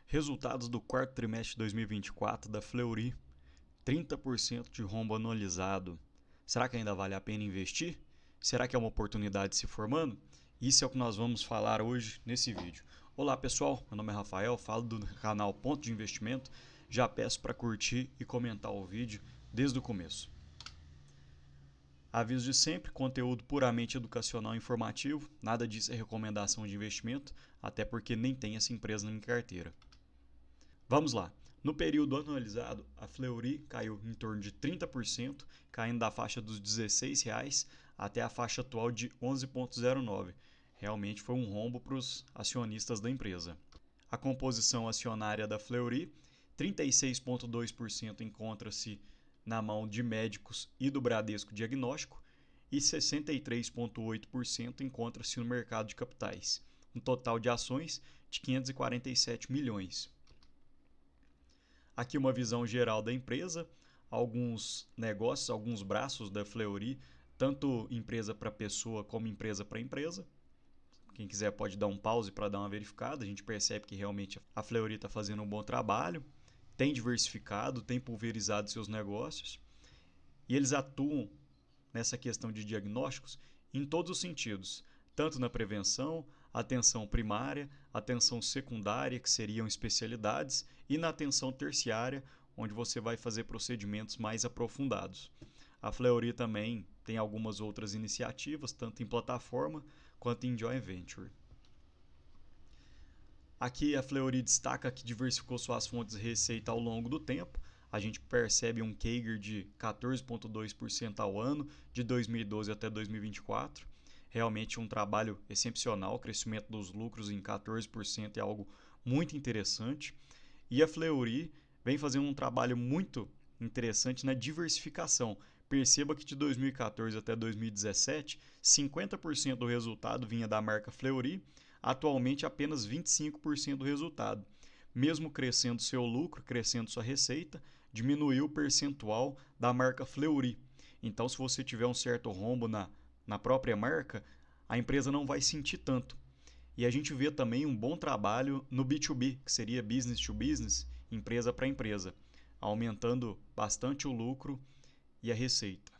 Resultados do quarto trimestre de 2024 da Fleury, 30% de rombo anualizado. Será que ainda vale a pena investir? Será que é uma oportunidade se formando? Isso é o que nós vamos falar hoje nesse vídeo. Olá pessoal, meu nome é Rafael, falo do canal Ponto de Investimento. Já peço para curtir e comentar o vídeo desde o começo. Aviso de sempre, conteúdo puramente educacional e informativo, nada disso é recomendação de investimento, até porque nem tem essa empresa na minha carteira. Vamos lá. No período anualizado, a Fleury caiu em torno de 30%, caindo da faixa dos R$16 até a faixa atual de 11,09. Realmente foi um rombo para os acionistas da empresa. A composição acionária da Fleury, 36,2% encontra-se na mão de médicos e do Bradesco Diagnóstico e 63,8% encontra-se no mercado de capitais. Um total de ações de 547 milhões. Aqui uma visão geral da empresa, alguns negócios, alguns braços da Fleury, tanto empresa para pessoa como empresa para empresa. Quem quiser pode dar um pause para dar uma verificada. A gente percebe que realmente a Fleury está fazendo um bom trabalho, tem diversificado, tem pulverizado seus negócios e eles atuam nessa questão de diagnósticos em todos os sentidos, tanto na prevenção, atenção primária, atenção secundária, que seriam especialidades, e na atenção terciária, onde você vai fazer procedimentos mais aprofundados. A Fleury também tem algumas outras iniciativas, tanto em plataforma quanto em joint venture. Aqui a Fleury destaca que diversificou suas fontes de receita ao longo do tempo. A gente percebe um CAGR de 14,2% ao ano, de 2012 até 2024. Realmente um trabalho excepcional, o crescimento dos lucros em 14% é algo muito interessante. E a Fleury vem fazendo um trabalho muito interessante na diversificação. Perceba que de 2014 até 2017, 50% do resultado vinha da marca Fleury, atualmente apenas 25% do resultado. Mesmo crescendo seu lucro, crescendo sua receita, diminuiu o percentual da marca Fleury. Então, se você tiver um certo rombo na própria marca, a empresa não vai sentir tanto. E a gente vê também um bom trabalho no B2B, que seria business to business, empresa para empresa, aumentando bastante o lucro e a receita.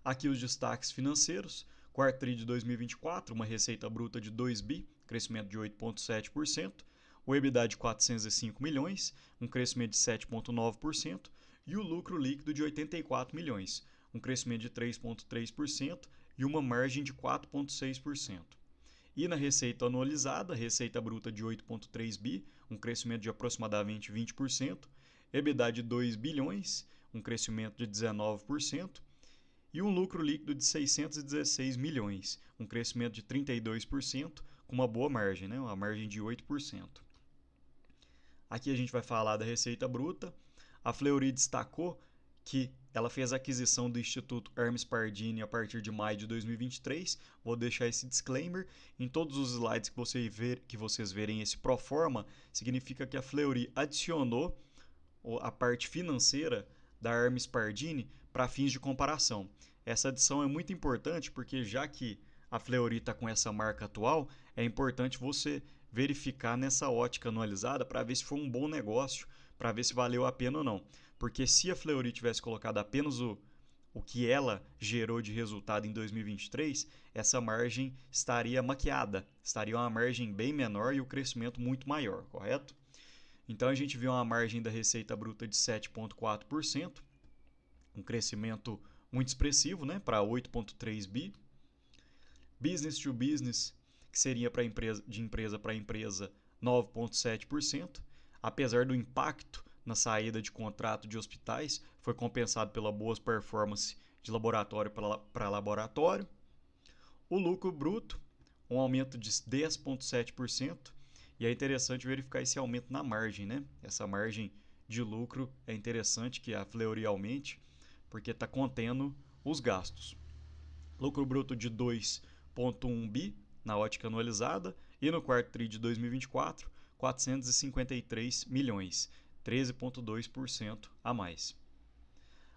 Aqui os destaques financeiros. Quarto TRI de 2024, uma receita bruta de 2 bi, crescimento de 8,7%. O EBITDA de 405 milhões, um crescimento de 7,9%. E o lucro líquido de 84 milhões, um crescimento de 3,3% e uma margem de 4,6%. E na receita anualizada, receita bruta de 8,3 bi, um crescimento de aproximadamente 20%. EBITDA de 2 bilhões, um crescimento de 19%. E um lucro líquido de 616 milhões, um crescimento de 32%, com uma boa margem, né? Uma margem de 8%. Aqui a gente vai falar da receita bruta. A Fleury destacou que ela fez a aquisição do Instituto Hermes Pardini a partir de maio de 2023. Vou deixar esse disclaimer. Em todos os slides que vocês verem esse proforma, significa que a Fleury adicionou a parte financeira da Hermes Pardini para fins de comparação. Essa adição é muito importante porque já que a Fleury está com essa marca atual, é importante você verificar nessa ótica anualizada para ver se foi um bom negócio, para ver se valeu a pena ou não. Porque se a Fleury tivesse colocado apenas o que ela gerou de resultado em 2023, essa margem estaria maquiada, estaria uma margem bem menor e o crescimento muito maior, correto? Então a gente viu uma margem da receita bruta de 7,4%, um crescimento muito expressivo, né, para 8,3 bi. Business to business, que seria de empresa para empresa, 9,7%. Apesar do impacto na saída de contrato de hospitais, foi compensado pela boa performance de laboratório para laboratório. O lucro bruto, um aumento de 10,7%. E é interessante verificar esse aumento na margem, né? Essa margem de lucro é interessante que a Fleury aumente, porque está contendo os gastos. Lucro bruto de 2,1 bi na ótica anualizada e no quarto TRI de 2024, 453 milhões, 13,2% a mais.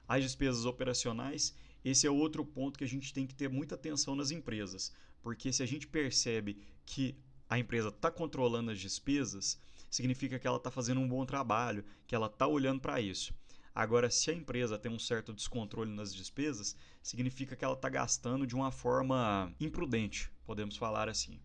As despesas operacionais, esse é outro ponto que a gente tem que ter muita atenção nas empresas, porque se a gente percebe que a empresa está controlando as despesas, significa que ela está fazendo um bom trabalho, que ela está olhando para isso. Agora, se a empresa tem um certo descontrole nas despesas, significa que ela está gastando de uma forma imprudente, podemos falar assim.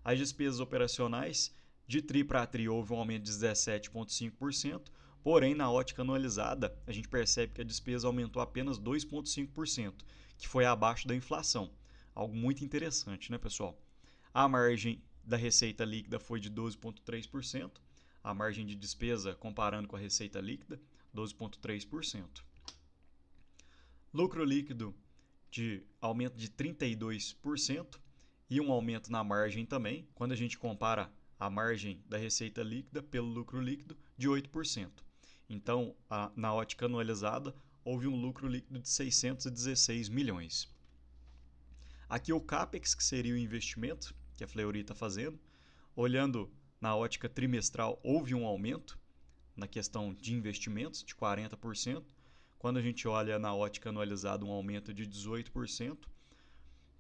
As despesas operacionais, de TRI para TRI houve um aumento de 17,5%, porém, na ótica anualizada, a gente percebe que a despesa aumentou apenas 2,5%, que foi abaixo da inflação. Algo muito interessante, né, pessoal? A margem da receita líquida foi de 12,3%, a margem de despesa, comparando com a receita líquida, 12,3%. Lucro líquido de aumento de 32% e um aumento na margem também, quando a gente compara a margem da receita líquida pelo lucro líquido de 8%. Então, na ótica anualizada, houve um lucro líquido de 616 milhões. Aqui o CAPEX, que seria o investimento que a Fleury está fazendo. Olhando na ótica trimestral, houve um aumento na questão de investimentos de 40%. Quando a gente olha na ótica anualizada, um aumento de 18%.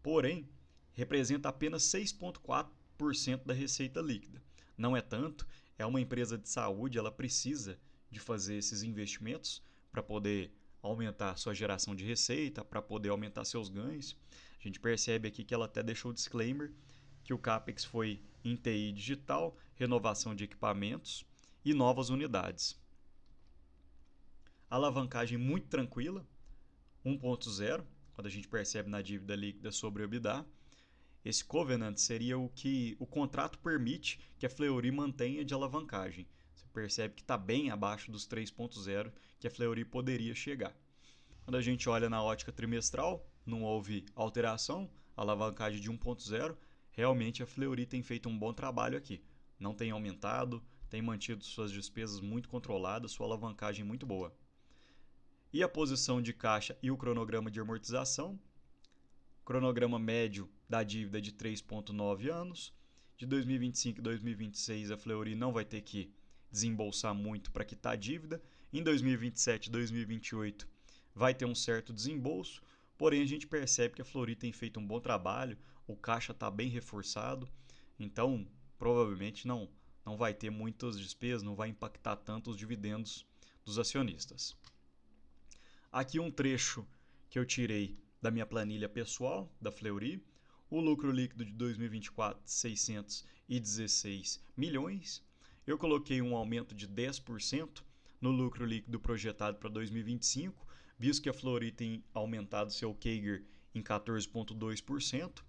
Porém, representa apenas 6,4% da receita líquida. Não é tanto, é uma empresa de saúde, ela precisa de fazer esses investimentos para poder aumentar sua geração de receita, para poder aumentar seus ganhos. A gente percebe aqui que ela até deixou o disclaimer que o CAPEX foi em TI digital, renovação de equipamentos e novas unidades. Alavancagem muito tranquila, 1,0, quando a gente percebe na dívida líquida sobre o EBITDA. Esse covenant seria o que o contrato permite que a Fleury mantenha de alavancagem. Você percebe que está bem abaixo dos 3,0 que a Fleury poderia chegar. Quando a gente olha na ótica trimestral, não houve alteração, alavancagem de 1,0. Realmente a Fleury tem feito um bom trabalho aqui. Não tem aumentado, tem mantido suas despesas muito controladas, sua alavancagem muito boa. E a posição de caixa e o cronograma de amortização. Cronograma médio da dívida de 3,9 anos. De 2025 e 2026 a Fleury não vai ter que desembolsar muito para quitar a dívida. Em 2027 e 2028 vai ter um certo desembolso, porém a gente percebe que a Fleury tem feito um bom trabalho, o caixa está bem reforçado, então provavelmente não vai ter muitas despesas, não vai impactar tanto os dividendos dos acionistas. Aqui um trecho que eu tirei da minha planilha pessoal da Fleury. O lucro líquido de 2024, 616 milhões. Eu coloquei um aumento de 10% no lucro líquido projetado para 2025, visto que a Fleury tem aumentado seu CAGR em 14,2%.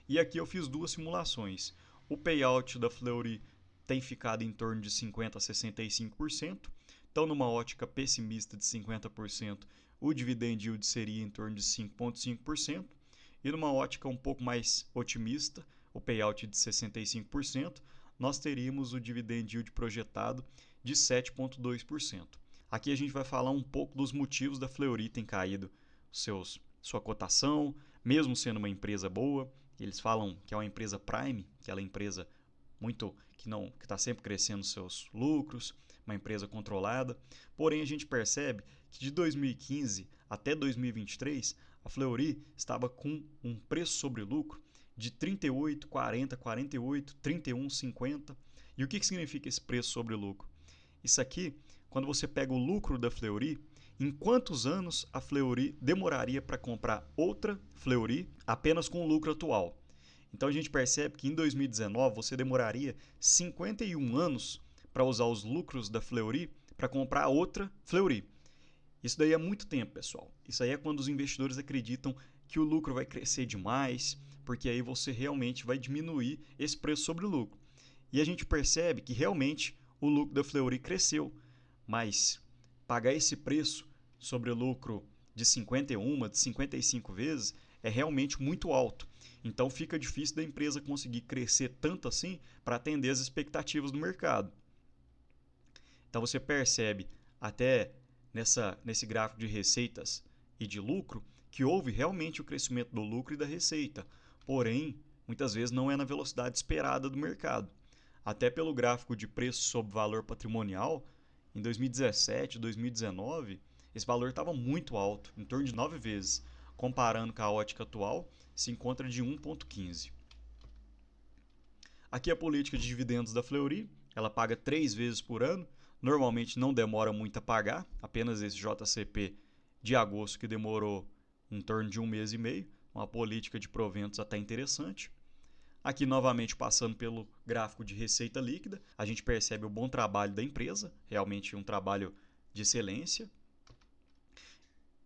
E aqui eu fiz duas simulações. O payout da Fleury tem ficado em torno de 50% a 65%. Então, numa ótica pessimista de 50%, o dividend yield seria em torno de 5,5%. E numa ótica um pouco mais otimista, o payout de 65%, nós teríamos o dividend yield projetado de 7,2%. Aqui a gente vai falar um pouco dos motivos da Fleury ter caído sua cotação, mesmo sendo uma empresa boa. Eles falam que é uma empresa prime, aquela empresa que está sempre crescendo seus lucros, uma empresa controlada. Porém, a gente percebe que de 2015 até 2023, a Fleury estava com um preço sobre lucro de 38, 40, 48, 31, 50. E o que significa esse preço sobre lucro? Isso aqui, quando você pega o lucro da Fleury, em quantos anos a Fleury demoraria para comprar outra Fleury apenas com o lucro atual? Então a gente percebe que em 2019 você demoraria 51 anos para usar os lucros da Fleury para comprar outra Fleury. Isso daí é muito tempo, pessoal. Isso aí é quando os investidores acreditam que o lucro vai crescer demais, porque aí você realmente vai diminuir esse preço sobre o lucro. E a gente percebe que realmente o lucro da Fleury cresceu, mas pagar esse preço sobre o lucro de 51, de 55 vezes é realmente muito alto. Então fica difícil da empresa conseguir crescer tanto assim para atender as expectativas do mercado. Então você percebe até nesse gráfico de receitas e de lucro que houve realmente o crescimento do lucro e da receita, porém muitas vezes não é na velocidade esperada do mercado. Até pelo gráfico de preço sobre valor patrimonial, em 2017, 2019, esse valor estava muito alto, em torno de 9 vezes. Comparando com a ótica atual, se encontra de 1,15. Aqui a política de dividendos da Fleury, ela paga 3 vezes por ano, normalmente não demora muito a pagar, apenas esse JCP de agosto que demorou em torno de 1 mês e meio, uma política de proventos até interessante. Aqui novamente passando pelo gráfico de receita líquida, a gente percebe o bom trabalho da empresa, realmente um trabalho de excelência.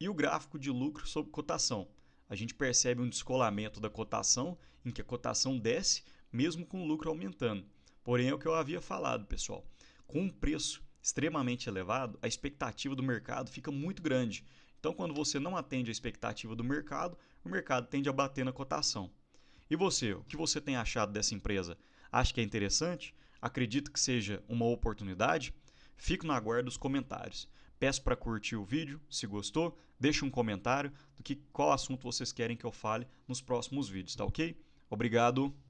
E o gráfico de lucro sob cotação. A gente percebe um descolamento da cotação, em que a cotação desce, mesmo com o lucro aumentando. Porém, é o que eu havia falado, pessoal. Com um preço extremamente elevado, a expectativa do mercado fica muito grande. Então, quando você não atende a expectativa do mercado, o mercado tende a bater na cotação. E você, o que você tem achado dessa empresa? Acha que é interessante? Acredita que seja uma oportunidade? Fico na aguardo dos comentários. Peço para curtir o vídeo, se gostou, deixe um comentário do que qual assunto vocês querem que eu fale nos próximos vídeos, tá ok? Obrigado!